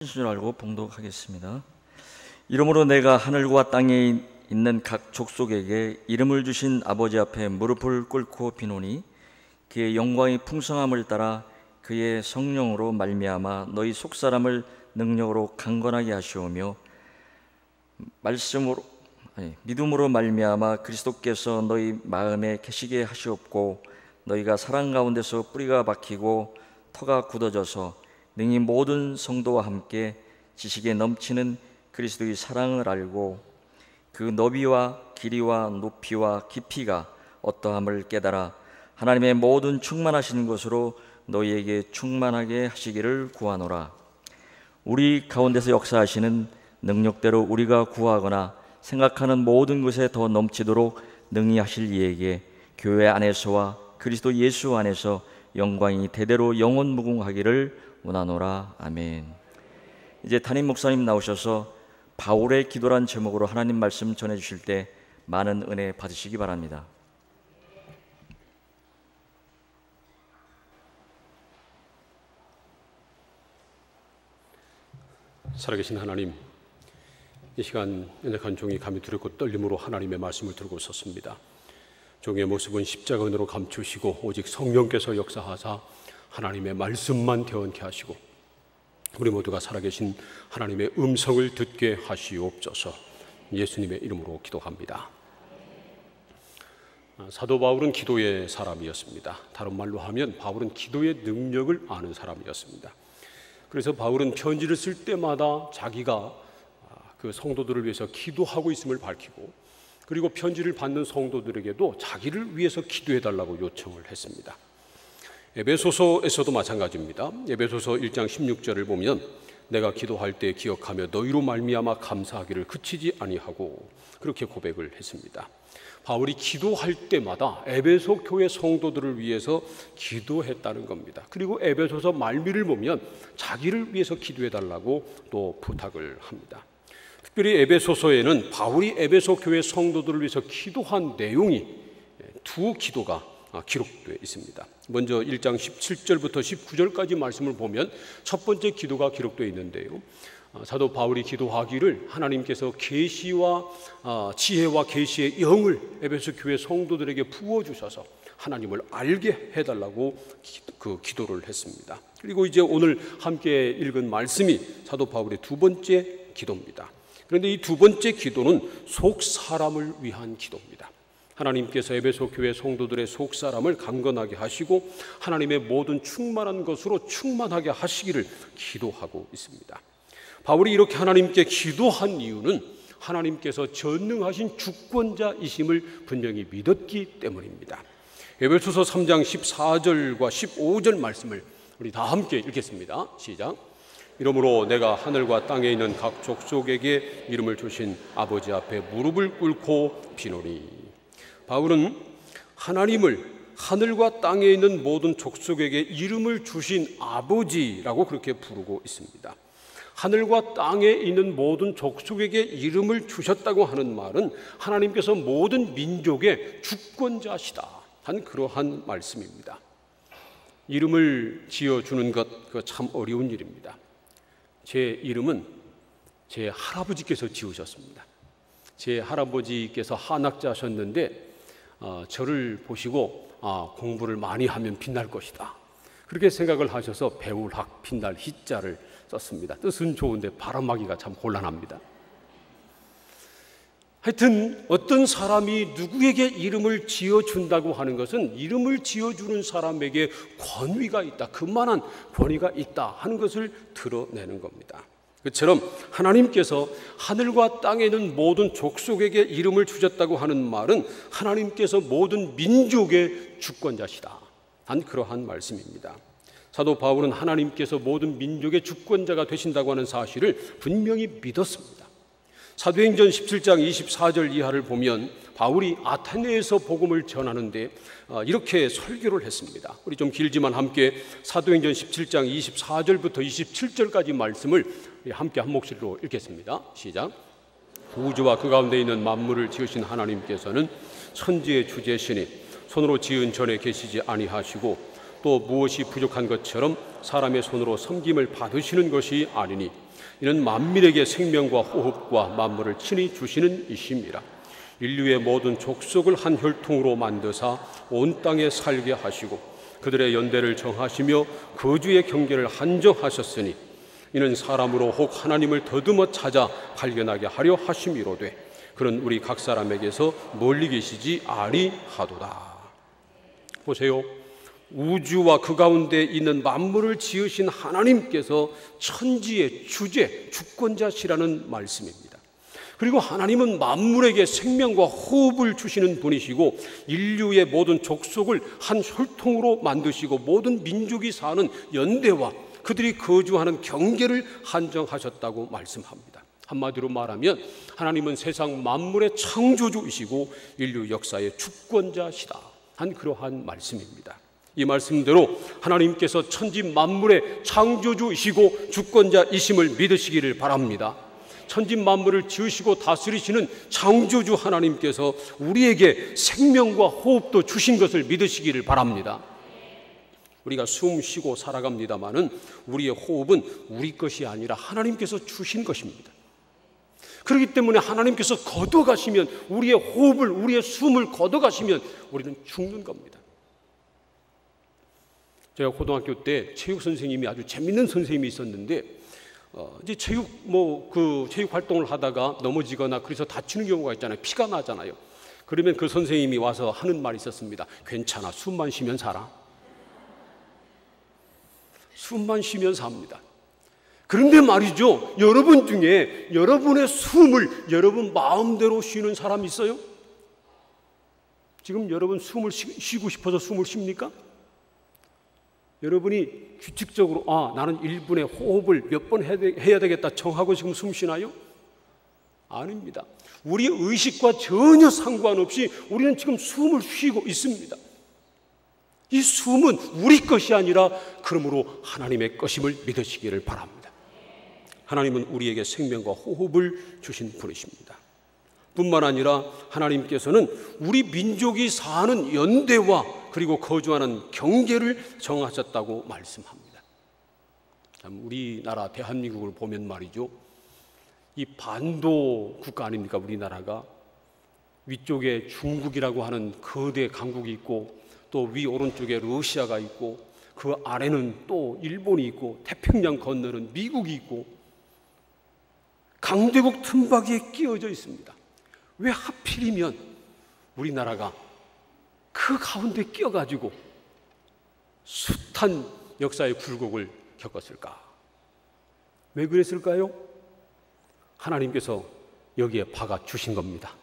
줄 알고 봉독하겠습니다. 이러므로 내가 하늘과 땅에 있는 각 족속에게 이름을 주신 아버지 앞에 무릎을 꿇고 비노니 그의 영광의 풍성함을 따라 그의 성령으로 말미암아 너희 속사람을 능력으로 강건하게 하시오며 믿음으로 말미암아 그리스도께서 너희 마음에 계시게 하시옵고 너희가 사랑 가운데서 뿌리가 박히고 터가 굳어져서 능히 모든 성도와 함께 지식에 넘치는 그리스도의 사랑을 알고 그 너비와 길이와 높이와 깊이가 어떠함을 깨달아 하나님의 모든 충만하신 것으로 너희에게 충만하게 하시기를 구하노라. 우리 가운데서 역사하시는 능력대로 우리가 구하거나 생각하는 모든 것에 더 넘치도록 능히 하실 이에게 교회 안에서와 그리스도 예수 안에서 영광이 대대로 영원 무궁하기를 원하노라. 아멘. 이제 담임 목사님 나오셔서 바울의 기도란 제목으로 하나님 말씀 전해주실 때 많은 은혜 받으시기 바랍니다. 살아계신 하나님, 이 시간 연약한 종이 감히 두렵고 떨림으로 하나님의 말씀을 들고 섰습니다. 종의 모습은 십자가 은으로 감추시고 오직 성령께서 역사하사 하나님의 말씀만 되어게 하시고 우리 모두가 살아계신 하나님의 음성을 듣게 하시옵소서. 예수님의 이름으로 기도합니다. 사도 바울은 기도의 사람이었습니다. 다른 말로 하면 바울은 기도의 능력을 아는 사람이었습니다. 그래서 바울은 편지를 쓸 때마다 자기가 그 성도들을 위해서 기도하고 있음을 밝히고 그리고 편지를 받는 성도들에게도 자기를 위해서 기도해달라고 요청을 했습니다. 에베소서에서도 마찬가지입니다. 에베소서 1장 16절을 보면 내가 기도할 때 기억하며 너희로 말미암아 감사하기를 그치지 아니하고 그렇게 고백을 했습니다. 바울이 기도할 때마다 에베소 교회 성도들을 위해서 기도했다는 겁니다. 그리고 에베소서 말미를 보면 자기를 위해서 기도해달라고 또 부탁을 합니다. 특별히 에베소서에는 바울이 에베소 교회 성도들을 위해서 기도한 내용이 두 기도가 기록되어 있습니다. 먼저 1장 17절부터 19절까지 말씀을 보면 첫 번째 기도가 기록되어 있는데요, 사도 바울이 기도하기를 하나님께서 계시와 지혜와 계시의 영을 에베소 교회 성도들에게 부어주셔서 하나님을 알게 해달라고 그 기도를 했습니다. 그리고 이제 오늘 함께 읽은 말씀이 사도 바울의 두 번째 기도입니다. 그런데 이 두 번째 기도는 속 사람을 위한 기도입니다. 하나님께서 에베소 교회 성도들의 속 사람을 강건하게 하시고 하나님의 모든 충만한 것으로 충만하게 하시기를 기도하고 있습니다. 바울이 이렇게 하나님께 기도한 이유는 하나님께서 전능하신 주권자이심을 분명히 믿었기 때문입니다. 에베소서 3장 14절과 15절 말씀을 우리 다 함께 읽겠습니다. 시작. 이러므로 내가 하늘과 땅에 있는 각 족속에게 이름을 주신 아버지 앞에 무릎을 꿇고 비노니. 바울은 하나님을 하늘과 땅에 있는 모든 족속에게 이름을 주신 아버지라고 그렇게 부르고 있습니다. 하늘과 땅에 있는 모든 족속에게 이름을 주셨다고 하는 말은 하나님께서 모든 민족의 주권자시다 한 그러한 말씀입니다. 이름을 지어주는 것, 그거 참 어려운 일입니다. 제 이름은 제 할아버지께서 지으셨습니다. 제 할아버지께서 한학자셨는데 저를 보시고 공부를 많이 하면 빛날 것이다 그렇게 생각을 하셔서 배울학 빛날 희자를 썼습니다. 뜻은 좋은데 발음하기가 참 곤란합니다. 하여튼 어떤 사람이 누구에게 이름을 지어준다고 하는 것은 이름을 지어주는 사람에게 권위가 있다, 그만한 권위가 있다 하는 것을 드러내는 겁니다. 그처럼 하나님께서 하늘과 땅에 있는 모든 족속에게 이름을 주셨다고 하는 말은 하나님께서 모든 민족의 주권자시다 한 그러한 말씀입니다. 사도 바울은 하나님께서 모든 민족의 주권자가 되신다고 하는 사실을 분명히 믿었습니다. 사도행전 17장 24절 이하를 보면 바울이 아테네에서 복음을 전하는데 이렇게 설교를 했습니다. 우리 좀 길지만 함께 사도행전 17장 24절부터 27절까지 말씀을 함께 한 목소리로 읽겠습니다. 시작. 우주와 그 가운데 있는 만물을 지으신 하나님께서는 천지의 주제시니 손으로 지은 전에 계시지 아니하시고 또 무엇이 부족한 것처럼 사람의 손으로 섬김을 받으시는 것이 아니니 이는 만민에게 생명과 호흡과 만물을 친히 주시는 이심이라. 인류의 모든 족속을 한 혈통으로 만드사 온 땅에 살게 하시고 그들의 연대를 정하시며 거주의 경계를 한정하셨으니 이는 사람으로 혹 하나님을 더듬어 찾아 발견하게 하려 하심이로되 그는 우리 각 사람에게서 멀리 계시지 아니하도다. 보세요. 우주와 그 가운데 있는 만물을 지으신 하나님께서 천지의 주재, 주권자시라는 말씀입니다. 그리고 하나님은 만물에게 생명과 호흡을 주시는 분이시고 인류의 모든 족속을 한 혈통으로 만드시고 모든 민족이 사는 연대와 그들이 거주하는 경계를 한정하셨다고 말씀합니다. 한마디로 말하면 하나님은 세상 만물의 창조주이시고 인류 역사의 주권자시다 한 그러한 말씀입니다. 이 말씀대로 하나님께서 천지 만물의 창조주이시고 주권자이심을 믿으시기를 바랍니다. 천지 만물을 지으시고 다스리시는 창조주 하나님께서 우리에게 생명과 호흡도 주신 것을 믿으시기를 바랍니다. 우리가 숨 쉬고 살아갑니다마는 우리의 호흡은 우리 것이 아니라 하나님께서 주신 것입니다. 그렇기 때문에 하나님께서 걷어가시면 우리의 호흡을, 우리의 숨을 걷어가시면 우리는 죽는 겁니다. 제가 고등학교 때 체육 선생님이 아주 재밌는 선생님이 있었는데 이제 체육 활동을 하다가 넘어지거나 그래서 다치는 경우가 있잖아요. 피가 나잖아요. 그러면 그 선생님이 와서 하는 말이 있었습니다. 괜찮아, 숨만 쉬면 살아. 숨만 쉬면 삽니다. 그런데 말이죠, 여러분 중에 여러분의 숨을 여러분 마음대로 쉬는 사람 있어요? 지금 여러분 숨을 쉬고 싶어서 숨을 쉽니까? 여러분이 규칙적으로 나는 1분에 호흡을 몇 번 해야 되겠다 정하고 지금 숨 쉬나요? 아닙니다. 우리의 의식과 전혀 상관없이 우리는 지금 숨을 쉬고 있습니다. 이 숨은 우리 것이 아니라 그러므로 하나님의 것임을 믿으시기를 바랍니다. 하나님은 우리에게 생명과 호흡을 주신 분이십니다. 뿐만 아니라 하나님께서는 우리 민족이 사는 연대와 그리고 거주하는 경계를 정하셨다고 말씀합니다. 우리나라 대한민국을 보면 말이죠, 이 반도 국가 아닙니까? 우리나라가 위쪽에 중국이라고 하는 거대 강국이 있고 또 위 오른쪽에 러시아가 있고 그 아래는 또 일본이 있고 태평양 건너는 미국이 있고 강대국 틈바구이에 끼어져 있습니다. 왜 하필이면 우리나라가 그 가운데 끼어가지고 숱한 역사의 굴곡을 겪었을까? 왜 그랬을까요? 하나님께서 여기에 박아주신 겁니다.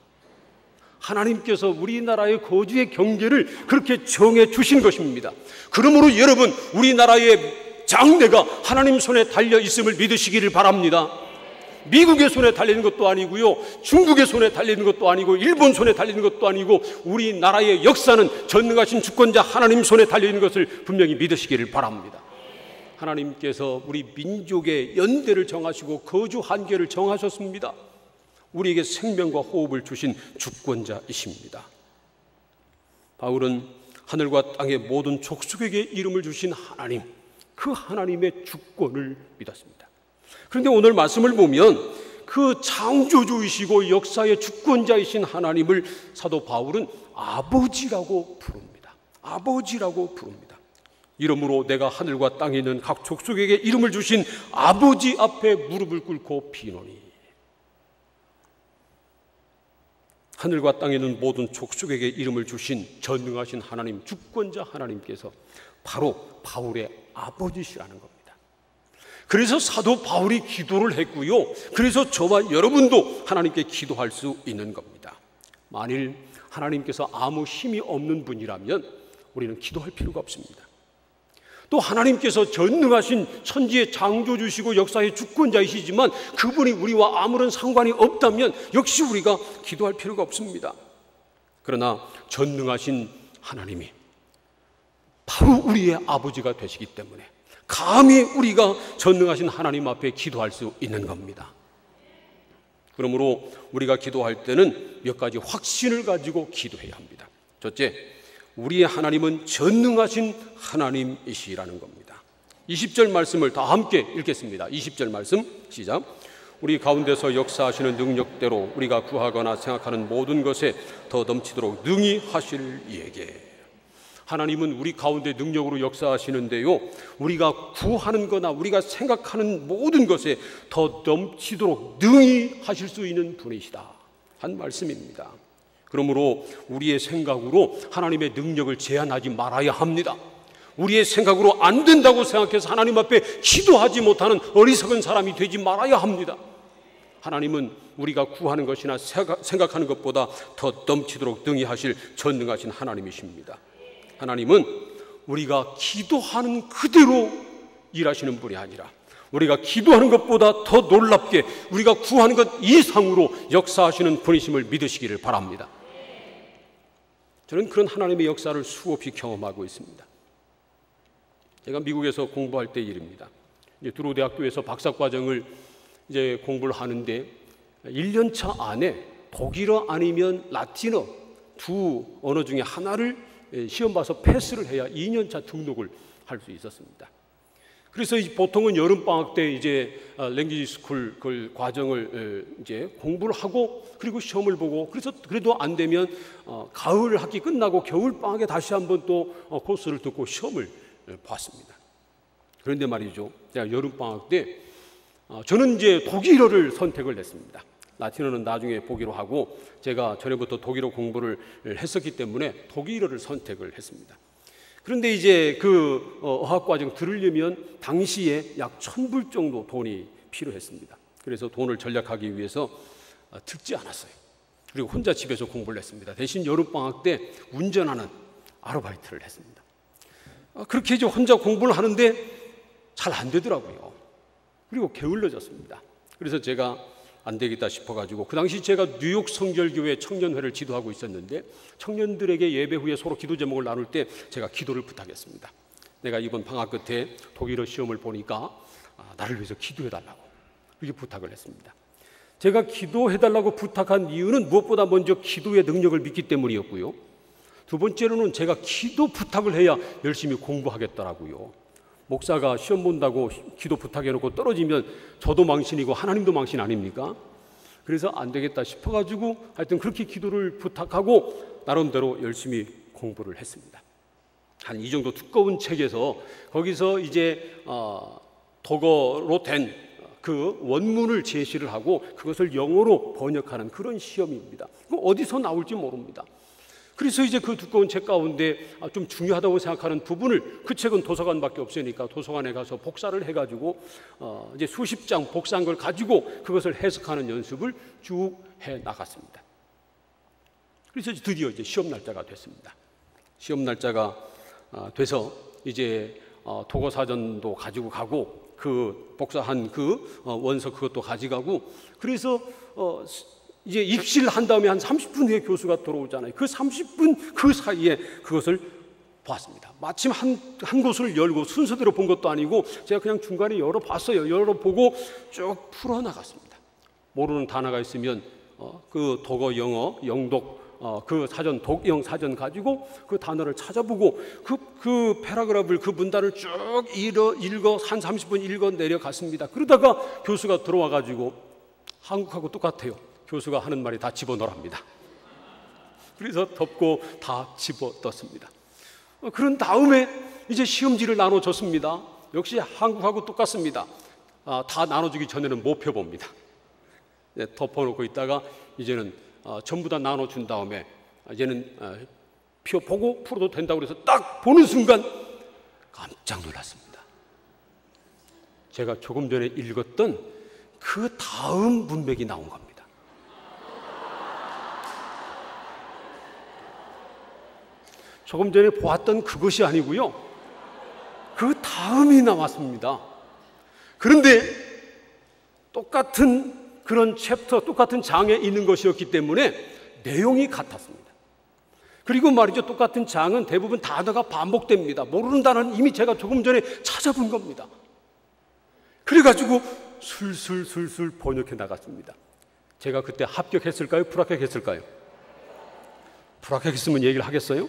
하나님께서 우리나라의 거주의 경계를 그렇게 정해주신 것입니다. 그러므로 여러분, 우리나라의 장래가 하나님 손에 달려 있음을 믿으시기를 바랍니다. 미국의 손에 달리는 것도 아니고요, 중국의 손에 달리는 것도 아니고, 일본 손에 달리는 것도 아니고, 우리나라의 역사는 전능하신 주권자 하나님 손에 달려있는 것을 분명히 믿으시기를 바랍니다. 하나님께서 우리 민족의 연대를 정하시고 거주 한계를 정하셨습니다. 우리에게 생명과 호흡을 주신 주권자이십니다. 바울은 하늘과 땅의 모든 족속에게 이름을 주신 하나님, 그 하나님의 주권을 믿었습니다. 그런데 오늘 말씀을 보면 그 창조주이시고 역사의 주권자이신 하나님을 사도 바울은 아버지라고 부릅니다. 아버지라고 부릅니다. 이러므로 내가 하늘과 땅에 있는 각 족속에게 이름을 주신 아버지 앞에 무릎을 꿇고 비노니. 하늘과 땅에 있는 모든 족속에게 이름을 주신 전능하신 하나님, 주권자 하나님께서 바로 바울의 아버지시라는 겁니다. 그래서 사도 바울이 기도를 했고요, 그래서 저와 여러분도 하나님께 기도할 수 있는 겁니다. 만일 하나님께서 아무 힘이 없는 분이라면 우리는 기도할 필요가 없습니다. 또 하나님께서 전능하신 천지의 창조주시고 역사의 주권자이시지만 그분이 우리와 아무런 상관이 없다면 역시 우리가 기도할 필요가 없습니다. 그러나 전능하신 하나님이 바로 우리의 아버지가 되시기 때문에 감히 우리가 전능하신 하나님 앞에 기도할 수 있는 겁니다. 그러므로 우리가 기도할 때는 몇 가지 확신을 가지고 기도해야 합니다. 첫째, 우리의 하나님은 전능하신 하나님이시라는 겁니다. 20절 말씀을 다 함께 읽겠습니다. 20절 말씀 시작. 우리 가운데서 역사하시는 능력대로 우리가 구하거나 생각하는 모든 것에 더 넘치도록 능히 하실 이에게. 하나님은 우리 가운데 능력으로 역사하시는데요, 우리가 구하는 거나 우리가 생각하는 모든 것에 더 넘치도록 능히 하실 수 있는 분이시다 한 말씀입니다. 그러므로 우리의 생각으로 하나님의 능력을 제한하지 말아야 합니다. 우리의 생각으로 안 된다고 생각해서 하나님 앞에 기도하지 못하는 어리석은 사람이 되지 말아야 합니다. 하나님은 우리가 구하는 것이나 생각하는 것보다 더 넘치도록 능히 하실 전능하신 하나님이십니다. 하나님은 우리가 기도하는 그대로 일하시는 분이 아니라 우리가 기도하는 것보다 더 놀랍게 우리가 구하는 것 이상으로 역사하시는 분이심을 믿으시기를 바랍니다. 저는 그런 하나님의 역사를 수없이 경험하고 있습니다. 제가 미국에서 공부할 때 일입니다. 두루 대학교에서 박사과정을 이제 공부를 하는데 1년차 안에 독일어 아니면 라틴어 두 언어 중에 하나를 시험 봐서 패스를 해야 2년차 등록을 할 수 있었습니다. 그래서 보통은 여름 방학 때 이제 랭귀지 스쿨 그 과정을 이제 공부를 하고 그리고 시험을 보고, 그래서 그래도 안 되면 가을 학기 끝나고 겨울 방학에 다시 한번 또 코스를 듣고 시험을 봤습니다. 그런데 말이죠, 제가 여름 방학 때 저는 이제 독일어를 선택을 했습니다. 라틴어는 나중에 보기로 하고 제가 전에부터 독일어 공부를 했었기 때문에 독일어를 선택을 했습니다. 그런데 이제 그 어학과정 들으려면 당시에 약 1,000불 정도 돈이 필요했습니다. 그래서 돈을 절약하기 위해서 듣지 않았어요. 그리고 혼자 집에서 공부를 했습니다. 대신 여름방학 때 운전하는 아르바이트를 했습니다. 그렇게 이제 혼자 공부를 하는데 잘 안 되더라고요. 그리고 게을러졌습니다. 그래서 제가 안 되겠다 싶어가지고 그 당시 제가 뉴욕 성결교회 청년회를 지도하고 있었는데 청년들에게 예배 후에 서로 기도 제목을 나눌 때 제가 기도를 부탁했습니다. 내가 이번 방학 끝에 독일어 시험을 보니까 나를 위해서 기도해달라고 이렇게 부탁을 했습니다. 제가 기도해달라고 부탁한 이유는 무엇보다 먼저 기도의 능력을 믿기 때문이었고요, 두 번째로는 제가 기도 부탁을 해야 열심히 공부하겠더라고요. 목사가 시험 본다고 기도 부탁해놓고 떨어지면 저도 망신이고 하나님도 망신 아닙니까? 그래서 안 되겠다 싶어가지고 하여튼 그렇게 기도를 부탁하고 나름대로 열심히 공부를 했습니다. 한 이 정도 두꺼운 책에서 거기서 이제 독어로 된 그 원문을 제시를 하고 그것을 영어로 번역하는 그런 시험입니다. 어디서 나올지 모릅니다. 그래서 이제 그 두꺼운 책 가운데 좀 중요하다고 생각하는 부분을, 그 책은 도서관밖에 없으니까 도서관에 가서 복사를 해가지고 이제 수십 장 복사한 걸 가지고 그것을 해석하는 연습을 쭉 해 나갔습니다. 그래서 드디어 이제 시험 날짜가 됐습니다. 시험 날짜가 돼서 이제 독어 사전도 가지고 가고 그 복사한 그 원서 그것도 가져가고, 그래서 이제 입시를 한 다음에 한 30분 후에 교수가 들어오잖아요. 그 30분 그 사이에 그것을 봤습니다. 마침 한 곳을 열고 순서대로 본 것도 아니고 제가 그냥 중간에 열어봤어요. 열어보고 쭉 풀어나갔습니다. 모르는 단어가 있으면 그 독어 영어 영독 그 사전 독영 사전 가지고 그 단어를 찾아보고 그 패러그래프를 그 문단을 쭉 읽어 한 30분 읽어 내려갔습니다. 그러다가 교수가 들어와 가지고 한국하고 똑같아요. 교수가 하는 말이 다 집어넣으랍니다. 그래서 덮고 다 집어넣습니다. 그런 다음에 이제 시험지를 나눠줬습니다. 역시 한국하고 똑같습니다. 다 나눠주기 전에는 못 펴봅니다. 덮어놓고 있다가 이제는 전부 다 나눠준 다음에 이제는 펴보고 풀어도 된다고 그래서 딱 보는 순간 깜짝 놀랐습니다. 제가 조금 전에 읽었던 그 다음 문맥이 나온 겁니다. 조금 전에 보았던 그것이 아니고요, 그 다음이 나왔습니다. 그런데 똑같은 그런 챕터, 똑같은 장에 있는 것이었기 때문에 내용이 같았습니다. 그리고 말이죠, 똑같은 장은 대부분 단어가 반복됩니다. 모르는 단어는 이미 제가 조금 전에 찾아본 겁니다. 그래가지고 술술 번역해 나갔습니다. 제가 그때 합격했을까요? 불합격했을까요? 불합격했으면 얘기를 하겠어요?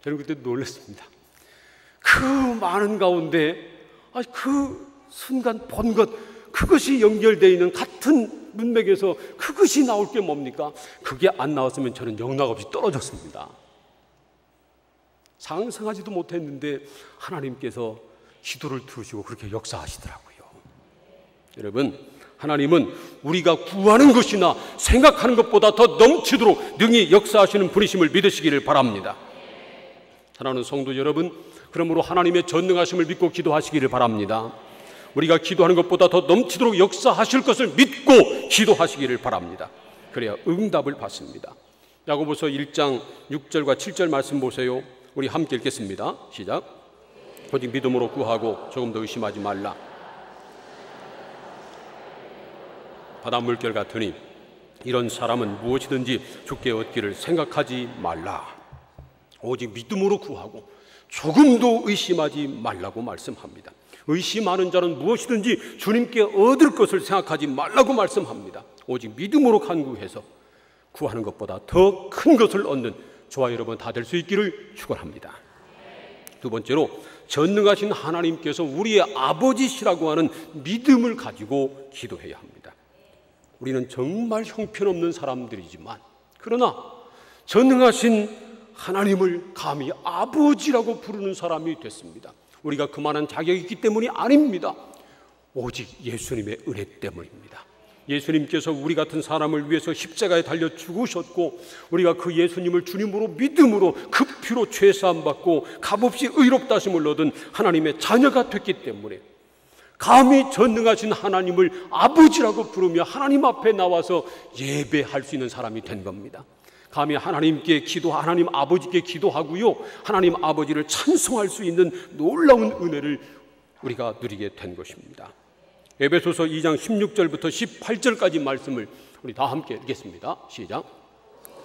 저는 그때 놀랐습니다. 그 그 많은 가운데 그 순간 본 것, 그것이 연결되어 있는 같은 문맥에서 그것이 나올 게 뭡니까? 그게 안 나왔으면 저는 영락없이 떨어졌습니다. 상상하지도 못했는데 하나님께서 기도를 들으시고 그렇게 역사하시더라고요. 여러분, 하나님은 우리가 구하는 것이나 생각하는 것보다 더 넘치도록 능히 역사하시는 분이심을 믿으시기를 바랍니다. 사랑하는 성도 여러분, 그러므로 하나님의 전능하심을 믿고 기도하시기를 바랍니다. 우리가 기도하는 것보다 더 넘치도록 역사하실 것을 믿고 기도하시기를 바랍니다. 그래야 응답을 받습니다. 야고보서 1장 6절과 7절 말씀 보세요. 우리 함께 읽겠습니다. 시작. 오직 믿음으로 구하고 조금도 의심하지 말라. 바닷물결 같으니 이런 사람은 무엇이든지 주께 얻기를 생각하지 말라. 오직 믿음으로 구하고 조금도 의심하지 말라고 말씀합니다. 의심하는 자는 무엇이든지 주님께 얻을 것을 생각하지 말라고 말씀합니다. 오직 믿음으로 간구해서 구하는 것보다 더 큰 것을 얻는 저와 여러분 다 될 수 있기를 축원합니다. 두 번째로, 전능하신 하나님께서 우리의 아버지시라고 하는 믿음을 가지고 기도해야 합니다. 우리는 정말 형편없는 사람들이지만, 그러나 전능하신 하나님을 감히 아버지라고 부르는 사람이 됐습니다. 우리가 그만한 자격이 있기 때문이 아닙니다. 오직 예수님의 은혜 때문입니다. 예수님께서 우리 같은 사람을 위해서 십자가에 달려 죽으셨고, 우리가 그 예수님을 주님으로 믿음으로 그 피로 죄사함 받고 값없이 의롭다 하심을 얻은 하나님의 자녀가 됐기 때문에 감히 전능하신 하나님을 아버지라고 부르며 하나님 앞에 나와서 예배할 수 있는 사람이 된 겁니다. 감히 하나님께 하나님 아버지께 기도하고요, 하나님 아버지를 찬송할 수 있는 놀라운 은혜를 우리가 누리게 된 것입니다. 에베소서 2장 16절부터 18절까지 말씀을 우리 다 함께 읽겠습니다. 시작.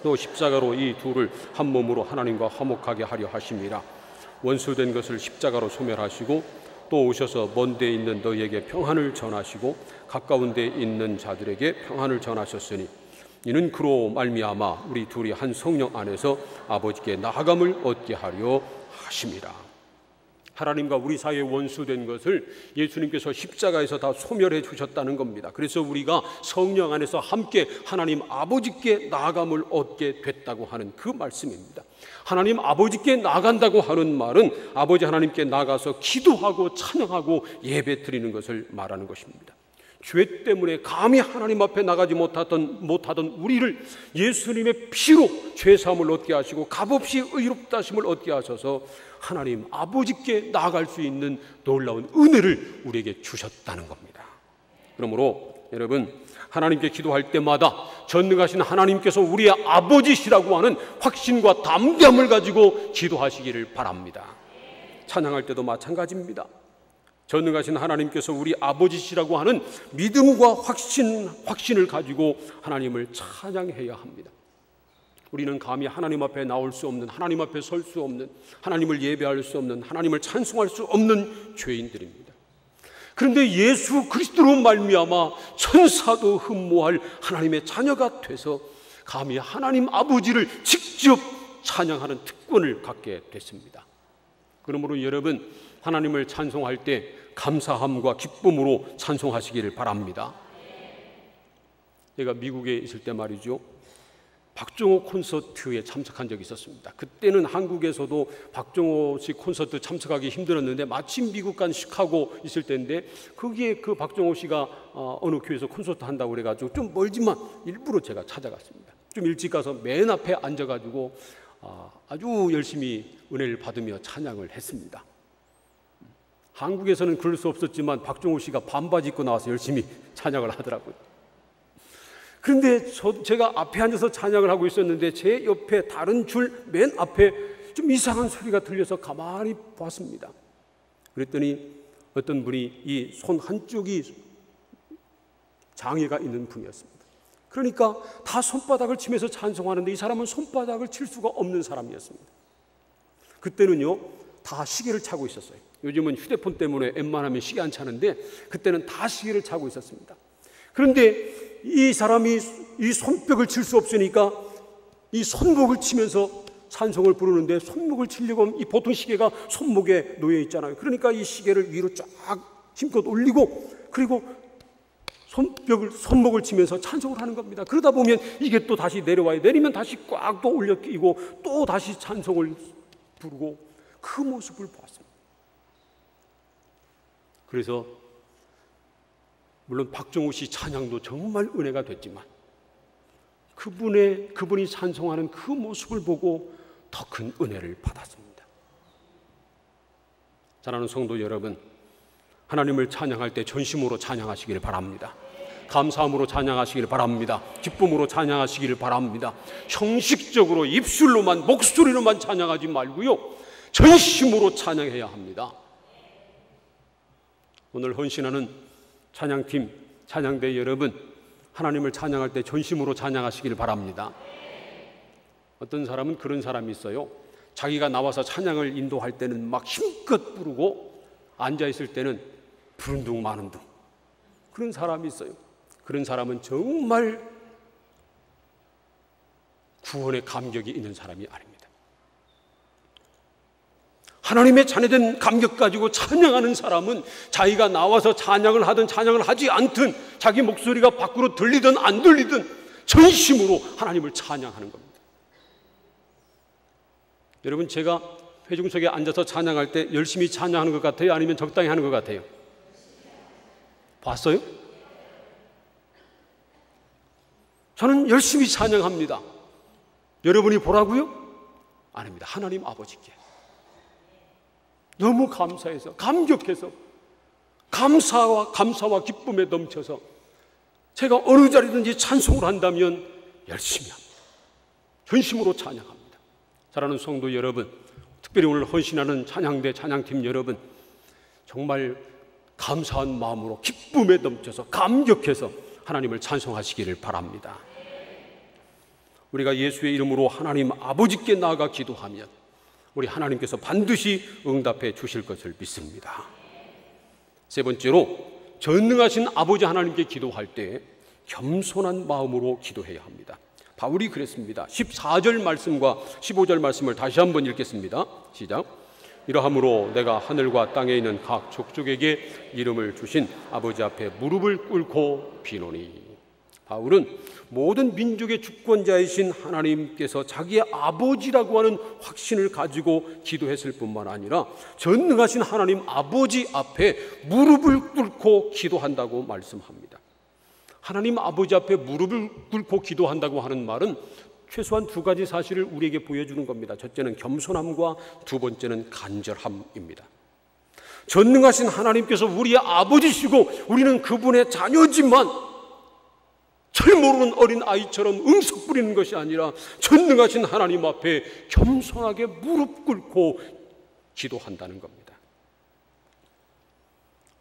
또 십자가로 이 둘을 한 몸으로 하나님과 화목하게 하려 하심이라. 원수된 것을 십자가로 소멸하시고 또 오셔서 먼 데 있는 너희에게 평안을 전하시고 가까운 데 있는 자들에게 평안을 전하셨으니 이는 그로 말미암아 우리 둘이 한 성령 안에서 아버지께 나아감을 얻게 하려 하심이라. 하나님과 우리 사이에 원수된 것을 예수님께서 십자가에서 다 소멸해 주셨다는 겁니다. 그래서 우리가 성령 안에서 함께 하나님 아버지께 나아감을 얻게 됐다고 하는 그 말씀입니다. 하나님 아버지께 나간다고 하는 말은 아버지 하나님께 나가서 기도하고 찬양하고 예배 드리는 것을 말하는 것입니다. 죄 때문에 감히 하나님 앞에 나가지 못하던 우리를 예수님의 피로 죄사함을 얻게 하시고 값없이 의롭다 하심을 얻게 하셔서 하나님 아버지께 나아갈 수 있는 놀라운 은혜를 우리에게 주셨다는 겁니다. 그러므로 여러분, 하나님께 기도할 때마다 전능하신 하나님께서 우리의 아버지시라고 하는 확신과 담대함을 가지고 기도하시기를 바랍니다. 찬양할 때도 마찬가지입니다. 전능하신 하나님께서 우리 아버지시라고 하는 믿음과 확신을 가지고 하나님을 찬양해야 합니다. 우리는 감히 하나님 앞에 나올 수 없는, 하나님 앞에 설 수 없는, 하나님을 예배할 수 없는, 하나님을 찬송할 수 없는 죄인들입니다. 그런데 예수 그리스도로 말미암아 천사도 흠모할 하나님의 자녀가 돼서 감히 하나님 아버지를 직접 찬양하는 특권을 갖게 됐습니다. 그러므로 여러분, 하나님을 찬송할 때 감사함과 기쁨으로 찬송하시기를 바랍니다. 제가 미국에 있을 때 말이죠, 박정호 콘서트에 참석한 적이 있었습니다. 그때는 한국에서도 박정호 씨 콘서트 참석하기 힘들었는데 마침 미국 간 시카고 있을 때인데 거기에 그 박정호 씨가 어느 교회에서 콘서트 한다고 그래가지고 좀 멀지만 일부러 제가 찾아갔습니다. 좀 일찍 가서 맨 앞에 앉아가지고 아주 열심히 은혜를 받으며 찬양을 했습니다. 한국에서는 그럴 수 없었지만 박정호 씨가 반바지 입고 나와서 열심히 찬양을 하더라고요. 그런데 제가 앞에 앉아서 찬양을 하고 있었는데 제 옆에 다른 줄 맨 앞에 좀 이상한 소리가 들려서 가만히 봤습니다. 그랬더니 어떤 분이 이 손 한쪽이 장애가 있는 분이었습니다. 그러니까 다 손바닥을 치면서 찬송하는데 이 사람은 손바닥을 칠 수가 없는 사람이었습니다. 그때는요, 다 시계를 차고 있었어요. 요즘은 휴대폰 때문에 웬만하면 시계 안 차는데 그때는 다 시계를 차고 있었습니다. 그런데 이 사람이 이 손뼉을 칠 수 없으니까 이 손목을 치면서 찬송을 부르는데 손목을 치려고 하면 이 보통 시계가 손목에 놓여 있잖아요. 그러니까 이 시계를 위로 쫙 힘껏 올리고 그리고 손목을 치면서 찬송을 하는 겁니다. 그러다 보면 이게 또 다시 내려와요. 내리면 다시 꽉 또 올려 끼고 또 다시 찬송을 부르고 그 모습을 보았습니다. 그래서 물론 박정우 씨 찬양도 정말 은혜가 됐지만 그분이 찬송하는 그 모습을 보고 더 큰 은혜를 받았습니다. 사랑하는 성도 여러분, 하나님을 찬양할 때 전심으로 찬양하시기를 바랍니다. 감사함으로 찬양하시기를 바랍니다. 기쁨으로 찬양하시기를 바랍니다. 형식적으로 입술로만 목소리로만 찬양하지 말고요, 전심으로 찬양해야 합니다. 오늘 헌신하는 찬양팀, 찬양대 여러분, 하나님을 찬양할 때 전심으로 찬양하시기를 바랍니다. 어떤 사람은 그런 사람이 있어요. 자기가 나와서 찬양을 인도할 때는 막 힘껏 부르고 앉아있을 때는 부른 둥 마는 둥, 그런 사람이 있어요. 그런 사람은 정말 구원의 감격이 있는 사람이 아닙니다. 하나님의 자녀된 감격 가지고 찬양하는 사람은 자기가 나와서 찬양을 하든 찬양을 하지 않든 자기 목소리가 밖으로 들리든 안 들리든 전심으로 하나님을 찬양하는 겁니다. 여러분, 제가 회중석에 앉아서 찬양할 때 열심히 찬양하는 것 같아요? 아니면 적당히 하는 것 같아요? 봤어요? 저는 열심히 찬양합니다. 여러분이 보라고요? 아닙니다. 하나님 아버지께 너무 감사해서, 감격해서, 감사와 기쁨에 넘쳐서 제가 어느 자리든지 찬송을 한다면 열심히 합니다. 전심으로 찬양합니다. 사랑하는 성도 여러분, 특별히 오늘 헌신하는 찬양대 찬양팀 여러분, 정말 감사한 마음으로 기쁨에 넘쳐서 감격해서 하나님을 찬송하시기를 바랍니다. 우리가 예수의 이름으로 하나님 아버지께 나아가 기도하면 우리 하나님께서 반드시 응답해 주실 것을 믿습니다. 세 번째로, 전능하신 아버지 하나님께 기도할 때 겸손한 마음으로 기도해야 합니다. 바울이 그랬습니다. 14절 말씀과 15절 말씀을 다시 한번 읽겠습니다. 시작. 이러함으로 내가 하늘과 땅에 있는 각 족족에게 이름을 주신 아버지 앞에 무릎을 꿇고 비노니. 바울은 모든 민족의 주권자이신 하나님께서 자기의 아버지라고 하는 확신을 가지고 기도했을 뿐만 아니라 전능하신 하나님 아버지 앞에 무릎을 꿇고 기도한다고 말씀합니다. 하나님 아버지 앞에 무릎을 꿇고 기도한다고 하는 말은 최소한 두 가지 사실을 우리에게 보여주는 겁니다. 첫째는 겸손함과 두 번째는 간절함입니다. 전능하신 하나님께서 우리의 아버지시고 우리는 그분의 자녀지만 잘 모르는 어린 아이처럼 응석 부리는 것이 아니라 전능하신 하나님 앞에 겸손하게 무릎 꿇고 기도한다는 겁니다.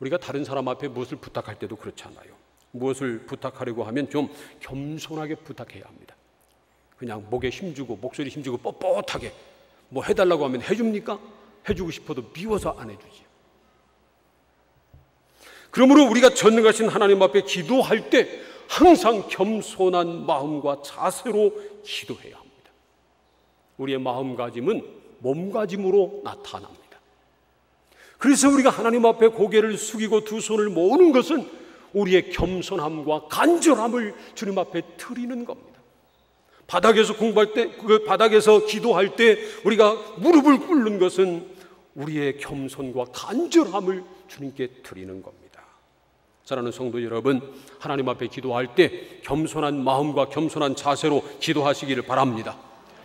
우리가 다른 사람 앞에 무엇을 부탁할 때도 그렇지 않아요. 무엇을 부탁하려고 하면 좀 겸손하게 부탁해야 합니다. 그냥 목에 힘주고 목소리 힘주고 뻣뻣하게 뭐 해달라고 하면 해줍니까? 해주고 싶어도 미워서 안 해주지. 그러므로 우리가 전능하신 하나님 앞에 기도할 때 항상 겸손한 마음과 자세로 기도해야 합니다. 우리의 마음가짐은 몸가짐으로 나타납니다. 그래서 우리가 하나님 앞에 고개를 숙이고 두 손을 모으는 것은 우리의 겸손함과 간절함을 주님 앞에 드리는 겁니다. 바닥에서 공부할 때, 그 바닥에서 기도할 때 우리가 무릎을 꿇는 것은 우리의 겸손과 간절함을 주님께 드리는 겁니다. 사랑하는 성도 여러분, 하나님 앞에 기도할 때 겸손한 마음과 겸손한 자세로 기도하시기를 바랍니다.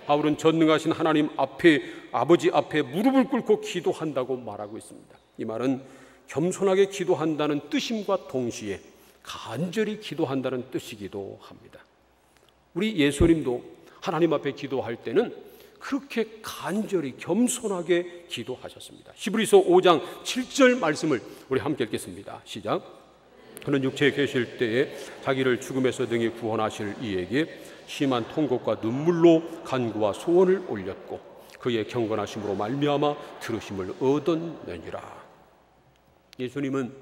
바울은 전능하신 하나님 앞에, 아버지 앞에 무릎을 꿇고 기도한다고 말하고 있습니다. 이 말은 겸손하게 기도한다는 뜻임과 동시에 간절히 기도한다는 뜻이기도 합니다. 우리 예수님도 하나님 앞에 기도할 때는 그렇게 간절히 겸손하게 기도하셨습니다. 히브리서 5장 7절 말씀을 우리 함께 읽겠습니다. 시작. 그는 육체에 계실 때에 자기를 죽음에서 등이 구원하실 이에게 심한 통곡과 눈물로 간구와 소원을 올렸고 그의 경건하심으로 말미암아 들으심을 얻었느니라. 예수님은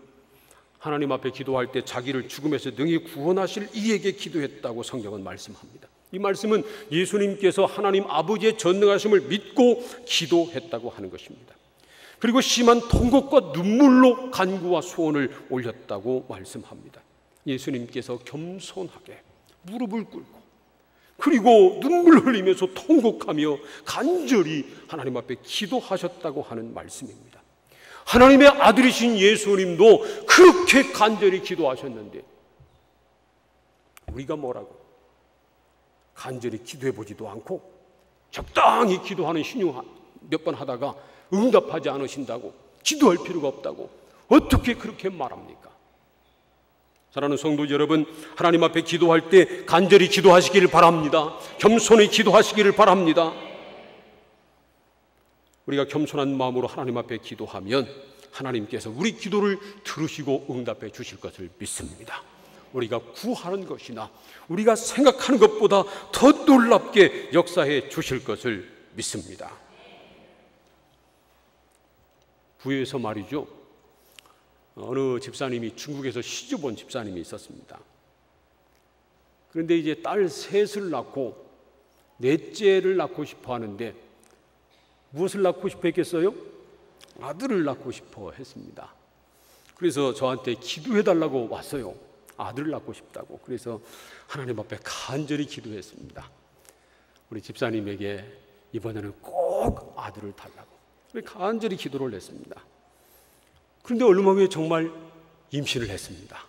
하나님 앞에 기도할 때 자기를 죽음에서 능히 구원하실 이에게 기도했다고 성경은 말씀합니다. 이 말씀은 예수님께서 하나님 아버지의 전능하심을 믿고 기도했다고 하는 것입니다. 그리고 심한 통곡과 눈물로 간구와 소원을 올렸다고 말씀합니다. 예수님께서 겸손하게 무릎을 꿇고 그리고 눈물 흘리면서 통곡하며 간절히 하나님 앞에 기도하셨다고 하는 말씀입니다. 하나님의 아들이신 예수님도 그렇게 간절히 기도하셨는데 우리가 뭐라고? 간절히 기도해보지도 않고 적당히 기도하는 신용 몇 번 하다가 응답하지 않으신다고, 기도할 필요가 없다고 어떻게 그렇게 말합니까? 사랑하는 성도 여러분, 하나님 앞에 기도할 때 간절히 기도하시기를 바랍니다. 겸손히 기도하시기를 바랍니다. 우리가 겸손한 마음으로 하나님 앞에 기도하면 하나님께서 우리 기도를 들으시고 응답해 주실 것을 믿습니다. 우리가 구하는 것이나 우리가 생각하는 것보다 더 놀랍게 역사해 주실 것을 믿습니다. 부에서 말이죠, 어느 집사님이 중국에서 시집 온 집사님이 있었습니다. 그런데 이제 딸 셋을 낳고 넷째를 낳고 싶어 하는데 무엇을 낳고 싶어 했겠어요? 아들을 낳고 싶어 했습니다. 그래서 저한테 기도해 달라고 왔어요. 아들을 낳고 싶다고. 그래서 하나님 앞에 간절히 기도했습니다. 우리 집사님에게 이번에는 꼭 아들을 달라고 간절히 기도를 했습니다. 그런데 얼마 후에 정말 임신을 했습니다.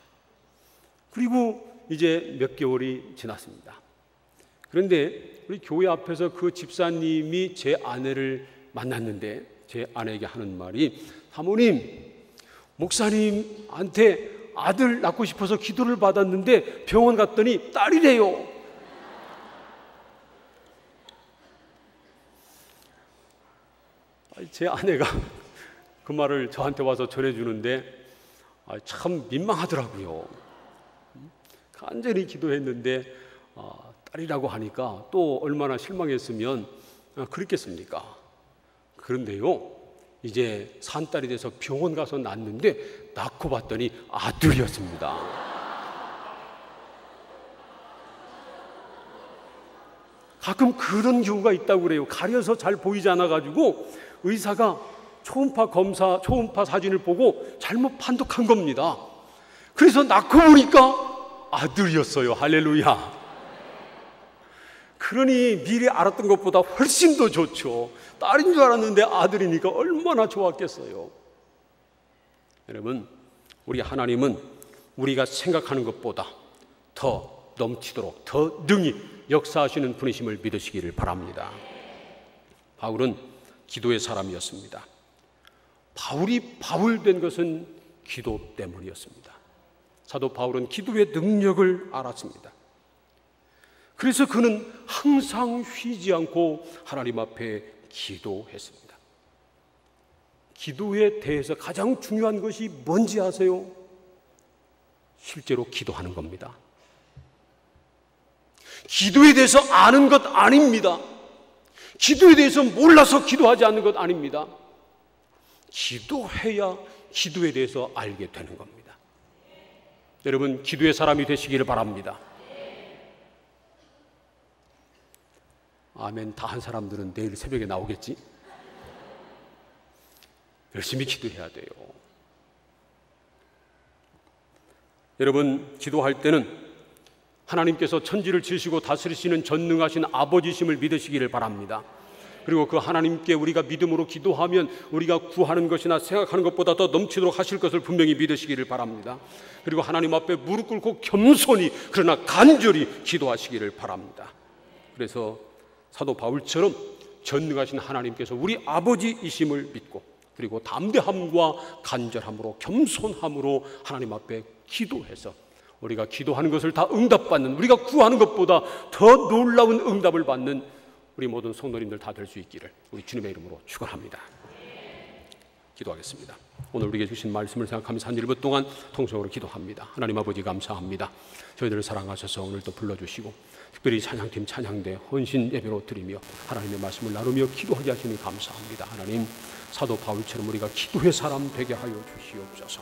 그리고 이제 몇 개월이 지났습니다. 그런데 우리 교회 앞에서 그 집사님이 제 아내를 만났는데 제 아내에게 하는 말이, 사모님, 목사님한테 아들 낳고 싶어서 기도를 받았는데 병원 갔더니 딸이래요. 제 아내가 그 말을 저한테 와서 전해주는데 참 민망하더라고요. 간절히 기도했는데 딸이라고 하니까 또 얼마나 실망했으면 그랬겠습니까? 그런데요, 이제 산딸이 돼서 병원 가서 낳았는데 낳고 봤더니 아들이었습니다. 가끔 그런 경우가 있다고 그래요. 가려서 잘 보이지 않아가지고 의사가 초음파 사진을 보고 잘못 판독한 겁니다. 그래서 낳고 보니까 아들이었어요. 할렐루야. 그러니 미리 알았던 것보다 훨씬 더 좋죠. 딸인 줄 알았는데 아들이니까 얼마나 좋았겠어요. 여러분, 우리 하나님은 우리가 생각하는 것보다 더 넘치도록 더 능히 역사하시는 분이심을 믿으시기를 바랍니다. 바울은 기도의 사람이었습니다. 바울이 바울 된 것은 기도 때문이었습니다. 사도 바울은 기도의 능력을 알았습니다. 그래서 그는 항상 쉬지 않고 하나님 앞에 기도했습니다. 기도에 대해서 가장 중요한 것이 뭔지 아세요? 실제로 기도하는 겁니다. 기도에 대해서 아는 것 아닙니다. 기도에 대해서 몰라서 기도하지 않는 것 아닙니다. 기도해야 기도에 대해서 알게 되는 겁니다. 여러분, 기도의 사람이 되시기를 바랍니다. 아멘 다 한 사람들은 내일 새벽에 나오겠지? 열심히 기도해야 돼요. 여러분, 기도할 때는 하나님께서 천지를 지으시고 다스리시는 전능하신 아버지심을 믿으시기를 바랍니다. 그리고 그 하나님께 우리가 믿음으로 기도하면 우리가 구하는 것이나 생각하는 것보다 더 넘치도록 하실 것을 분명히 믿으시기를 바랍니다. 그리고 하나님 앞에 무릎 꿇고 겸손히 그러나 간절히 기도하시기를 바랍니다. 그래서 사도 바울처럼 전능하신 하나님께서 우리 아버지이심을 믿고 그리고 담대함과 간절함으로 겸손함으로 하나님 앞에 기도해서 우리가 기도하는 것을 다 응답받는, 우리가 구하는 것보다 더 놀라운 응답을 받는 우리 모든 성도님들 다 될 수 있기를 우리 주님의 이름으로 축원합니다. 기도하겠습니다. 오늘 우리에게 주신 말씀을 생각하면서 한 1분 동안 통성으로 기도합니다. 하나님 아버지 감사합니다. 저희들을 사랑하셔서 오늘도 불러주시고 특별히 찬양팀 찬양대 헌신 예배로 드리며 하나님의 말씀을 나누며 기도하게 하시니 감사합니다. 하나님, 사도 바울처럼 우리가 기도의 사람 되게 하여 주시옵소서.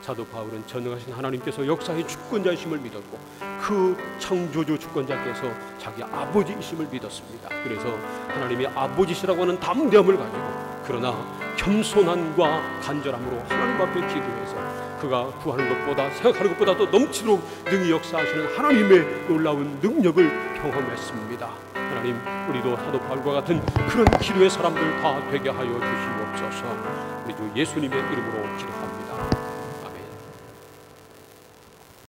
사도 바울은 전능하신 하나님께서 역사의 주권자이심을 믿었고 그 창조주 주권자께서 자기 아버지이심을 믿었습니다. 그래서 하나님이 아버지시라고 하는 담대함을 가지고 그러나 겸손함과 간절함으로 하나님 앞에 기도해서 그가 구하는 것보다 생각하는 것보다 더 넘치도록 능히 역사하시는 하나님의 놀라운 능력을 경험했습니다. 하나님, 우리도 사도 바울과 같은 그런 기도의 사람들 다 되게 하여 주시옵소서. 우리 주 예수님의 이름으로 기도합니다.